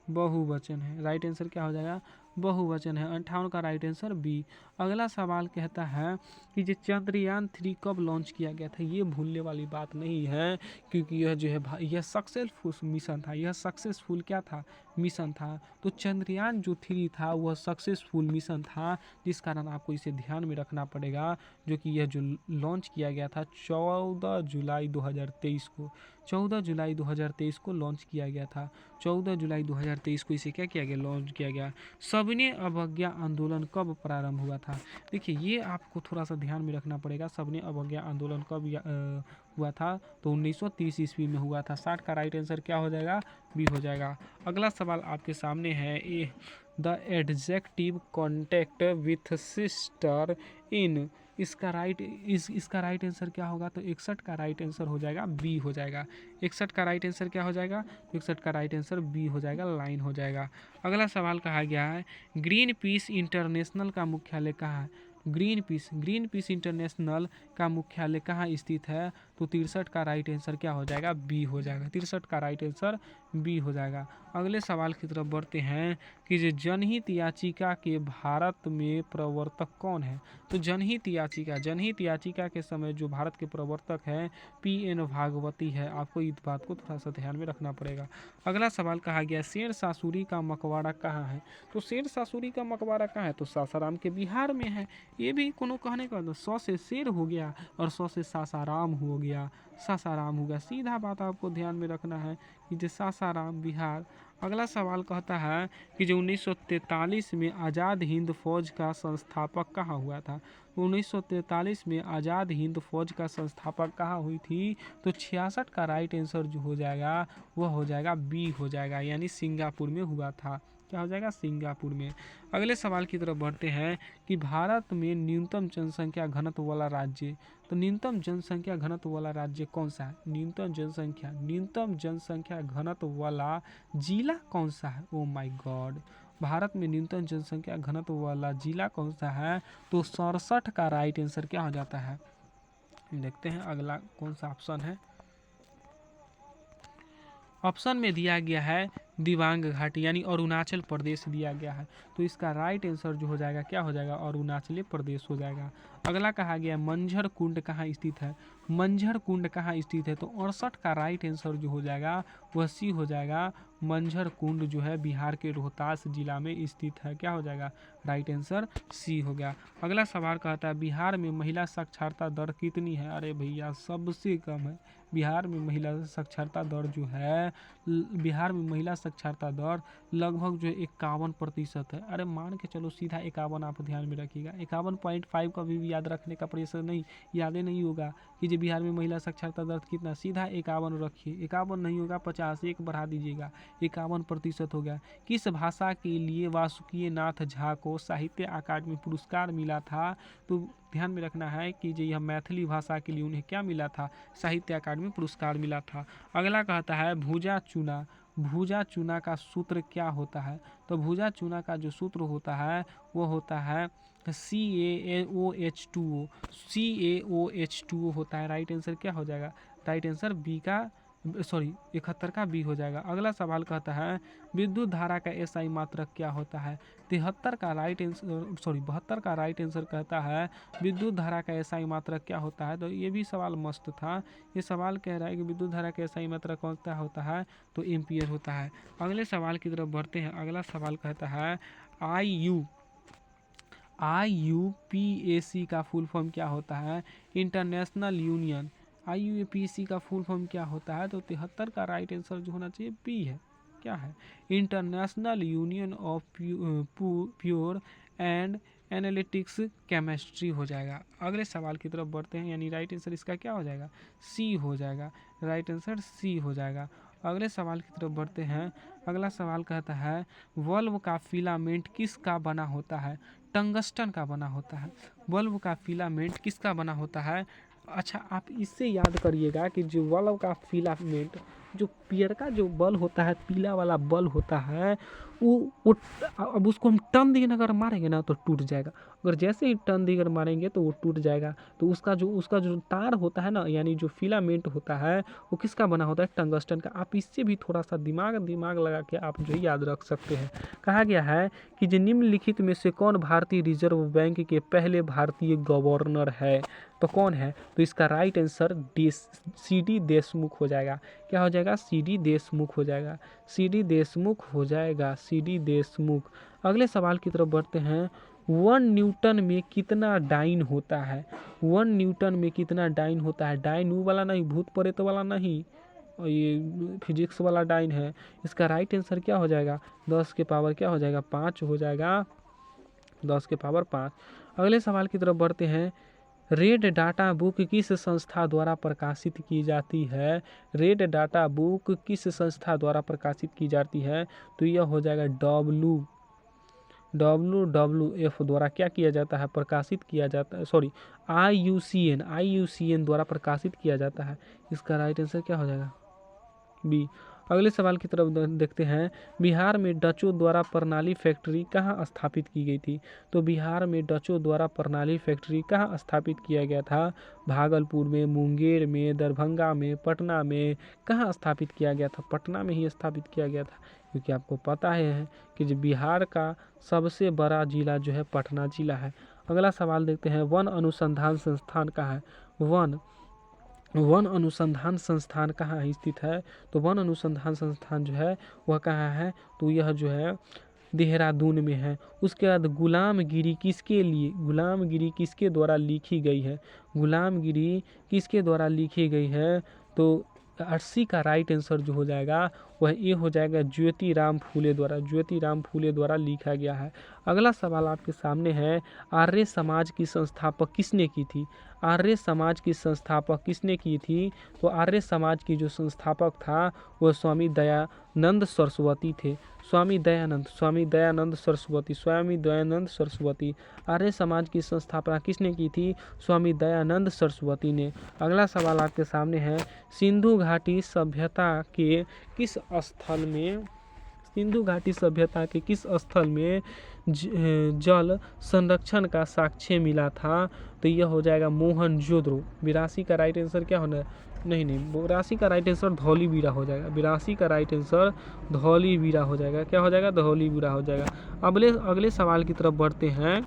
बहुवचन है। राइट आंसर क्या हो जाएगा? बहुवचन है। 58 का राइट आंसर बी। अगला सवाल कहता है कि जो चंद्रयान 3 कब लॉन्च किया गया था? ये भूलने वाली बात नहीं है, क्योंकि यह जो है यह सक्सेसफुल मिशन था। यह सक्सेसफुल क्या था? मिशन था। तो चंद्रयान जो 3 था वह सक्सेसफुल मिशन था, जिस कारण आपको इसे ध्यान में रखना पड़ेगा, जो कि यह जो लॉन्च किया गया था 14 जुलाई 2023 को। 14 जुलाई 2023 को लॉन्च किया गया था। 14 जुलाई 2023 को इसे क्या किया गया? लॉन्च किया गया। सबने अवज्ञा आंदोलन कब प्रारंभ हुआ था? देखिए ये आपको थोड़ा सा ध्यान में रखना पड़ेगा। सबने अवज्ञा आंदोलन कब हुआ था? तो 1930 ईस्वी में हुआ था। 60 का राइट आंसर क्या हो जाएगा? बी हो जाएगा। अगला सवाल आपके सामने है a the adjective contact with sister in. इसका राइट आंसर क्या होगा? तो 61 का राइट आंसर हो जाएगा बी हो जाएगा। 61 का राइट आंसर क्या हो जाएगा? 61 का राइट आंसर बी हो जाएगा, लाइन हो जाएगा। अगला सवाल कहा गया है ग्रीन पीस इंटरनेशनल का मुख्यालय कहाँ है? ग्रीन पीस इंटरनेशनल का मुख्यालय कहाँ स्थित है? तो 63 का राइट आंसर क्या हो जाएगा? बी हो जाएगा। 63 का राइट आंसर बी हो जाएगा। अगले सवाल की तरफ बढ़ते हैं कि जो जनहित याचिका के भारत में प्रवर्तक कौन है? तो जनहित याचिका के समय जो भारत के प्रवर्तक हैं PN भागवती है। आपको इस बात को थोड़ा सा ध्यान में रखना पड़ेगा। अगला सवाल कहा गया शेरशाह सूरी का मकबरा कहाँ है? तो शेरशाह सूरी का मकबरा कहाँ है? तो सासाराम के बिहार में है। ये भी कोनो कहने का तो 100 से शेर हो गया और 100 से सासाराम हो गया। सीधा बात आपको ध्यान में रखना है कि जो सासाराम बिहार। अगला सवाल कहता है कि जो 1943 में आज़ाद हिंद फौज का संस्थापक कहाँ हुआ था? 1943 में आज़ाद हिंद फौज का संस्थापक कहाँ हुई थी? तो 66 का राइट आंसर जो हो जाएगा वह हो जाएगा बी हो जाएगा, यानी सिंगापुर में हुआ था। क्या हो जाएगा? सिंगापुर में। अगले सवाल की तरफ बढ़ते हैं कि भारत में न्यूनतम जनसंख्या घनत्व वाला राज्य। तो न्यूनतम जनसंख्या घनत्व वाला राज्य कौन सा है? न्यूनतम जनसंख्या घनत्व वाला जिला कौन सा है? ओ माय गॉड, भारत में न्यूनतम जनसंख्या घनत्व वाला जिला कौन सा है? तो 67 का राइट आंसर क्या हो जाता है? देखते हैं अगला कौन सा ऑप्शन है। ऑप्शन में दिया गया है दिबांग घाटी यानी अरुणाचल प्रदेश दिया गया है। तो इसका राइट आंसर जो हो जाएगा क्या हो जाएगा? अरुणाचल प्रदेश हो जाएगा। अगला कहा गया मंझर कुंड कहाँ स्थित है? मंझर कुंड कहाँ स्थित है? तो 68 का राइट आंसर जो हो जाएगा वह सी हो जाएगा। मंझर कुंड जो है बिहार के रोहतास जिला में स्थित है। क्या हो जाएगा? राइट आंसर सी हो गया। अगला सवाल कहता है बिहार में महिला साक्षरता दर कितनी है? अरे भैया सबसे कम है। बिहार में महिला साक्षरता दर जो है बिहार में महिला साक्षरता दर लगभग जो 51% है। अरे मान के चलो सीधा 51 आप ध्यान में रखिएगा। 51.5 का भी याद रखने का प्रेशर नहीं, यादें नहीं होगा कि जो बिहार में महिला साक्षरता दर कितना, सीधा 51 रखिए। 51 नहीं होगा 50, एक बढ़ा दीजिएगा, 51% हो गया। किस भाषा के लिए वासुकी नाथ झा को साहित्य अकादमी पुरस्कार मिला था? तो ध्यान में रखना है कि जो यह मैथिली भाषा के लिए उन्हें क्या मिला था, साहित्य अकादमी पुरस्कार मिला था। अगला कहता है भुजा चूना, भुजा चूना का सूत्र क्या होता है, तो भुजा चूना का जो सूत्र होता है वो होता है CaOH2O, CaOH2O होता है। राइट आंसर क्या हो जाएगा, राइट आंसर बी का 71 का बी हो जाएगा। अगला सवाल कहता है विद्युत धारा का एसआई मात्रक क्या होता है, 73 का राइट आंसर 72 का राइट आंसर कहता है विद्युत धारा का एसआई मात्रक क्या होता है। तो ये भी सवाल मस्त था। ये सवाल कह रहा है कि विद्युत धारा का एसआई मात्रक कौन सा होता है, तो एम्पियर होता है। अगले सवाल की तरफ बढ़ते हैं। अगला सवाल कहता है IUPAC का फुल फॉर्म क्या होता है, इंटरनेशनल यूनियन। IUPAC का फुल फॉर्म क्या होता है, तो 73 का राइट आंसर जो होना चाहिए बी है, क्या है, international union of pure and analytics chemistry हो जाएगा। अगले सवाल की तरफ बढ़ते हैं, यानी राइट आंसर इसका क्या हो जाएगा, सी हो जाएगा। राइट आंसर सी हो जाएगा। अगले सवाल की तरफ बढ़ते हैं। अगला सवाल कहता है बल्ब का फिलामेंट किसका बना होता है, टंगस्टन का बना होता है। बल्ब का फिलामेंट किसका बना होता है। अच्छा, आप इससे याद करिएगा कि जो बल्ब का फिलामेंट, जो पियर का जो बल्ब होता है, पीला वाला बल्ब होता है, वो अब उसको हम टर्न देकर अगर मारेंगे ना तो टूट जाएगा। अगर जैसे ही टर्न देकर मारेंगे तो वो टूट जाएगा। तो उसका जो तार होता है ना, यानी जो फिलामेंट होता है वो किसका बना होता है, टंगस्टन का। आप इससे भी थोड़ा सा दिमाग लगा के आप जो याद रख सकते हैं। कहा गया है कि जो निम्नलिखित में से कौन भारतीय रिजर्व बैंक के पहले भारतीय गवर्नर है, तो कौन है, तो इसका राइट आंसर CD देशमुख हो जाएगा। क्या हो जाएगा, CD देशमुख हो जाएगा। CD देशमुख हो जाएगा, CD देशमुख। अगले सवाल की तरफ बढ़ते हैं। 1 न्यूटन में कितना डाइन होता है, 1 न्यूटन में कितना डाइन होता है। डाइन वो वाला नहीं, भूत प्रेत वाला नहीं, और ये फिजिक्स वाला डाइन है। इसका राइट आंसर क्या हो जाएगा, 10 के पावर क्या हो जाएगा, 5 हो जाएगा, 10 के पावर 5। अगले सवाल की तरफ बढ़ते हैं। रेड डाटा बुक किस संस्था द्वारा प्रकाशित की जाती है, रेड डाटा बुक किस संस्था द्वारा प्रकाशित की जाती है, तो यह हो जाएगा WWF द्वारा क्या किया जाता है, प्रकाशित किया जाता है, IUCN द्वारा प्रकाशित किया जाता है। इसका राइट आंसर क्या हो जाएगा, बी। अगले सवाल की तरफ देखते हैं। बिहार में डचों द्वारा प्रणाली फैक्ट्री कहाँ स्थापित की गई थी, तो बिहार में डचों द्वारा प्रणाली फैक्ट्री कहाँ स्थापित किया गया था, भागलपुर में, मुंगेर में, दरभंगा में, पटना में, कहाँ स्थापित किया गया था, पटना में ही स्थापित किया गया था। क्योंकि आपको पता है कि जो बिहार का सबसे बड़ा जिला जो है पटना जिला है। अगला सवाल देखते हैं। वन अनुसंधान संस्थान कहाँ है, वन अनुसंधान संस्थान कहाँ स्थित है, तो वन अनुसंधान संस्थान जो है वह कहाँ है, तो यह जो है देहरादून में है। उसके बाद गुलामगिरी किसके द्वारा लिखी गई है, गुलामगिरी किसके द्वारा लिखी गई है, तो 80 का राइट आंसर जो हो जाएगा वह ये हो जाएगा, ज्योतिराम फूले द्वारा लिखा गया है। अगला सवाल आपके सामने है। आर्य समाज की संस्थापक किसने की थी, आर्य समाज की संस्थापक किसने की थी, तो आर्य समाज की जो संस्थापक था वह स्वामी दयानंद सरस्वती थे। स्वामी दयानंद सरस्वती। आर्य समाज की संस्थापना किसने की थी, स्वामी दयानंद सरस्वती ने। अगला सवाल आपके सामने है। सिंधु घाटी सभ्यता के किस स्थल में जल संरक्षण का साक्ष्य मिला था, तो यह हो जाएगा मोहनजोदड़ो। 82 का राइट आंसर क्या होना है, नहीं 82 का राइट आंसर धौलीवीरा हो जाएगा। 82 का राइट आंसर धौलीवीरा हो जाएगा। क्या हो जाएगा, धौलीवीरा हो जाएगा। अगले सवाल की तरफ बढ़ते हैं।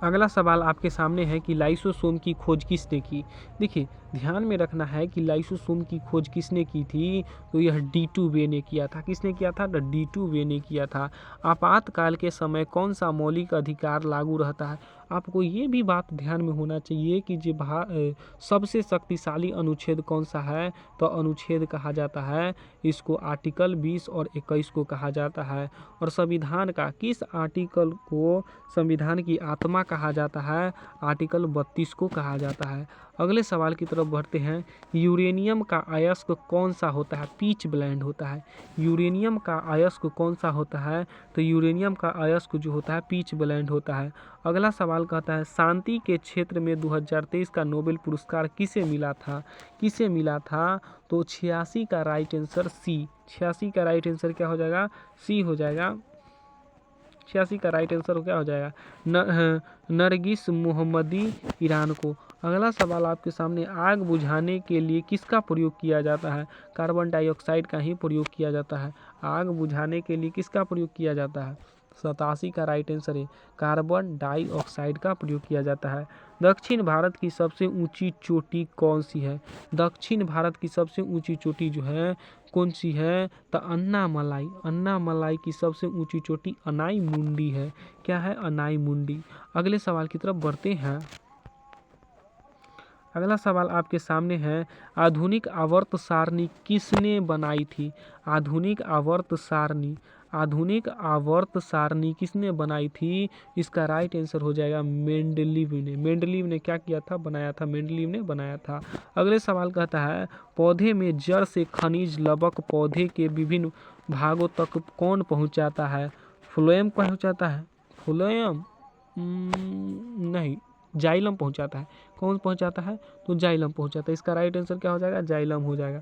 अगला सवाल आपके सामने है कि लाइसोसोम की खोज किसने की। देखिए, ध्यान में रखना है कि लाइसोसोम की खोज किसने की थी, तो यह D2 वे ने किया था। किसने किया था, D2 वे ने किया था। आपातकाल के समय कौन सा मौलिक अधिकार लागू रहता है। आपको ये भी बात ध्यान में होना चाहिए कि जो सबसे शक्तिशाली अनुच्छेद कौन सा है, तो अनुच्छेद कहा जाता है इसको आर्टिकल 20 और 21 को कहा जाता है। और संविधान का किस आर्टिकल को संविधान की आत्मा कहा जाता है, आर्टिकल 32 को कहा जाता है। अगले सवाल की तरफ बढ़ते हैं। यूरेनियम का अयस्क कौन सा होता है, पीच ब्लेंड होता है। यूरेनियम का अयस्क कौन सा होता है, तो यूरेनियम का अयस्क जो होता है पीच ब्लेंड होता है। अगला सवाल सवाल कहता है शांति के क्षेत्र में 2023 का नोबेल पुरस्कार किसे मिला था? किसे मिला था? तो 86 का राइट आंसर सी। 86 का राइट आंसर क्या हो जाएगा? सी हो जाएगा। 86 का राइट आंसर क्या हो जाएगा? नरगिस मोहम्मदी ईरान को। अगला सवाल आपके सामने, आग बुझाने के लिए किसका प्रयोग किया जाता है? कार्बन डाइऑक्साइड का ही प्रयोग किया जाता है। आग बुझाने के लिए किसका प्रयोग किया जाता है? 87 का राइट आंसर है कार्बन डाइऑक्साइड का प्रयोग किया जाता है। दक्षिण भारत की सबसे ऊंची चोटी कौन सी है? दक्षिण भारत की सबसे ऊंची चोटी जो है कौन सी है? तो अन्नामलाई। अन्नामलाई की सबसे ऊंची चोटी अनाई मुंडी है। क्या है? अनाई मुंडी। अगले सवाल की तरफ बढ़ते हैं। अगला सवाल आपके सामने है, आधुनिक आवर्त सारणी किसने बनाई थी? आधुनिक आवर्त सारणी, आधुनिक आवर्त सारणी किसने बनाई थी? इसका राइट आंसर हो जाएगा मेंडलीव ने। मेंडलीव ने क्या किया था? बनाया था। मेंडलीव ने बनाया था। अगले सवाल कहता है, पौधे में जड़ से खनिज लवक पौधे के विभिन्न भागों तक कौन पहुंचाता है? फ्लोएम पहुंचाता है? फ्लोएम नहीं, जाइलम पहुंचाता है। कौन पहुंचाता है? तो जाइलम पहुंचाता है। इसका राइट आंसर क्या हो जाएगा? जाइलम हो जाएगा।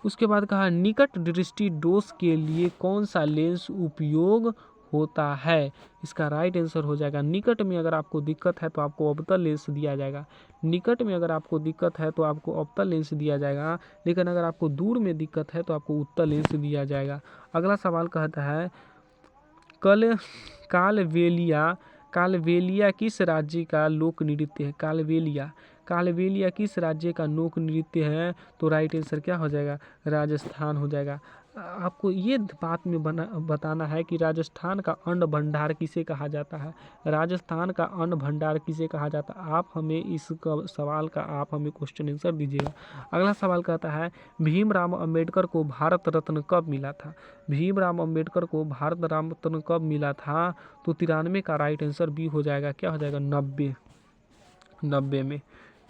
उसके बाद कहा, निकट दृष्टि दोष के लिए कौन सा लेंस उपयोग होता है? इसका राइट आंसर हो जाएगा, निकट में अगर आपको दिक्कत है तो आपको अवतल लेंस दिया जाएगा। निकट में अगर आपको दिक्कत है तो आपको अवतल लेंस दिया जाएगा, लेकिन अगर आपको दूर में दिक्कत है तो आपको उत्तल लेंस दिया जाएगा। अगला सवाल कहता है, कालबेलिया, कालबेलिया किस राज्य का लोक नृत्य है? कालबेलिया, कालबेलिया किस राज्य का लोक नृत्य है? तो राइट आंसर क्या हो जाएगा? राजस्थान हो जाएगा। आपको ये बात में बताना है कि राजस्थान का अन्न भंडार किसे कहा जाता है? राजस्थान का अन्न भंडार किसे कहा जाता है? आप हमें इस सवाल का आप हमें क्वेश्चन आंसर दीजिएगा। अगला सवाल कहता है, भीमराव अंबेडकर को भारत रत्न कब मिला था? भीमराव अंबेडकर को भारत रत्न कब मिला था? तो 93 का राइट आंसर बी हो जाएगा। क्या हो जाएगा? 90।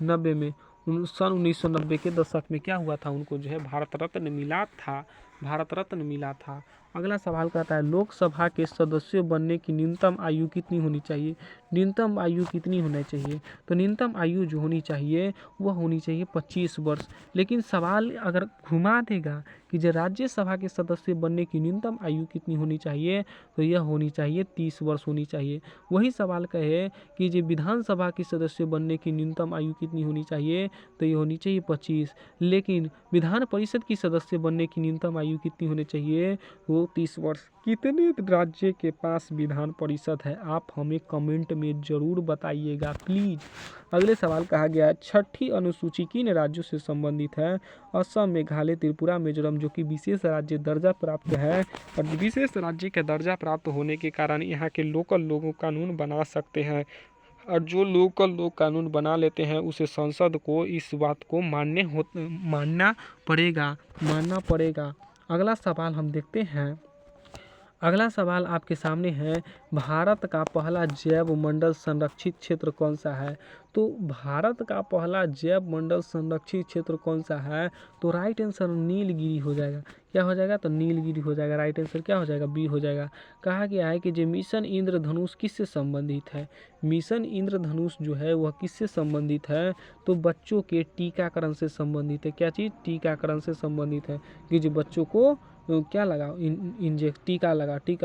90 में सन 1990 के दशक में क्या हुआ था? उनको जो है भारत रत्न मिला था। भारत रत्न मिला था। अगला सवाल कहता है, लोकसभा के सदस्य बनने की न्यूनतम आयु कितनी होनी चाहिए? न्यूनतम आयु कितनी होनी चाहिए? तो न्यूनतम आयु जो होनी चाहिए वह होनी चाहिए 25 वर्ष। लेकिन सवाल अगर घुमा देगा कि जो राज्यसभा के सदस्य बनने की न्यूनतम आयु कितनी होनी चाहिए, तो यह होनी चाहिए 30 वर्ष होनी चाहिए। वही सवाल कहे कि जो विधानसभा के सदस्य बनने की न्यूनतम आयु कितनी होनी चाहिए, तो ये होनी चाहिए 25। लेकिन विधान परिषद की सदस्य बनने की न्यूनतम आयु कितनी होनी चाहिए? वो 30 वर्ष। कितने राज्य के पास विधान परिषद है? आप हमें कमेंट में जरूर बताइएगा प्लीज। अगले सवाल कहा गया है, छठी अनुसूची किन राज्यों से संबंधित है? असम, मेघालय, त्रिपुरा, मिजोरम, जो कि विशेष राज्य दर्जा प्राप्त है। और विशेष राज्य का दर्जा प्राप्त होने के कारण यहाँ के लोकल लोग कानून बना सकते हैं, और जो लोकल लोग कानून बना लेते हैं उसे संसद को इस बात को मानना पड़ेगा। अगला सवाल हम देखते हैं। अगला सवाल आपके सामने है, भारत का पहला जैव मंडल संरक्षित क्षेत्र कौन सा है? तो भारत का पहला जैव मंडल संरक्षित क्षेत्र कौन सा है? तो राइट आंसर नीलगिरी हो जाएगा। क्या हो जाएगा? तो नीलगिरी हो जाएगा। राइट आंसर क्या हो जाएगा? बी हो जाएगा। कहा गया है कि जो मिशन इंद्रधनुष किससे संबंधित है? मिशन इंद्रधनुष जो है वह किससे संबंधित है? तो बच्चों के टीकाकरण से संबंधित है। क्या चीज़? टीकाकरण से संबंधित है कि जो बच्चों को क्या लगाओ, टीका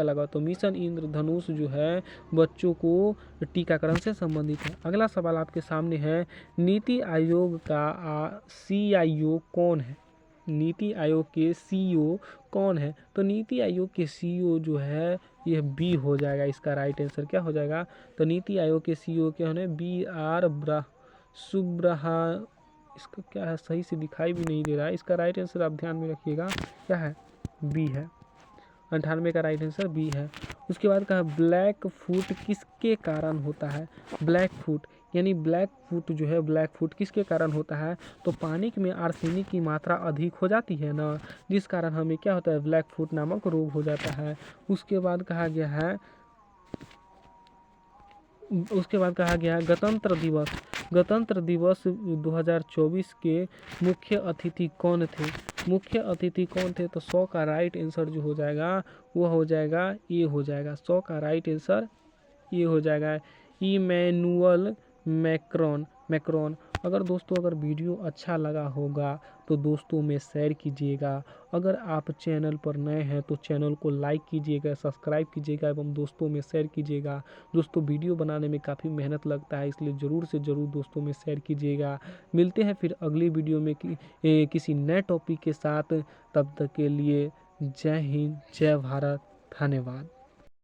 लगा। तो मिशन इंद्रधनुष जो है बच्चों को टीकाकरण से संबंधित है। अगला सवाल आपके सामने है, नीति आयोग का CIO कौन है? नीति आयोग के CEO कौन है? तो नीति आयोग के CEO जो है यह बी हो जाएगा। इसका राइट आंसर क्या हो जाएगा? तो नीति आयोग के CEO क्या होने? BR सुब्रहा। इसका क्या है? सही से दिखाई भी नहीं दे रहा है। इसका राइट आंसर आप ध्यान में रखिएगा, क्या है? बी है। 98 का राइट आंसर बी है। उसके बाद कहा, ब्लैक फुट किसके कारण होता है? ब्लैक फुट यानी ब्लैक फुट जो है, ब्लैक फुट किसके कारण होता है? तो पानी में आर्सेनिक की मात्रा अधिक हो जाती है ना, जिस कारण हमें क्या होता है? ब्लैक फुट नामक रोग हो जाता है। उसके बाद कहा गया है गणतंत्र दिवस 2024 के मुख्य अतिथि कौन थे? मुख्य अतिथि कौन थे? तो 100 का राइट आंसर जो हो जाएगा वो हो जाएगा ए हो जाएगा। 100 का राइट आंसर ये हो जाएगा। Emmanuel Macron. अगर दोस्तों अगर वीडियो अच्छा लगा होगा तो दोस्तों में शेयर कीजिएगा। अगर आप चैनल पर नए हैं तो चैनल को लाइक कीजिएगा, सब्सक्राइब कीजिएगा एवं दोस्तों में शेयर कीजिएगा। दोस्तों वीडियो बनाने में काफ़ी मेहनत लगता है, इसलिए ज़रूर से ज़रूर दोस्तों में शेयर कीजिएगा। मिलते हैं फिर अगली वीडियो में किसी नए टॉपिक के साथ। तब तक के लिए जय हिंद, जय भारत, धन्यवाद।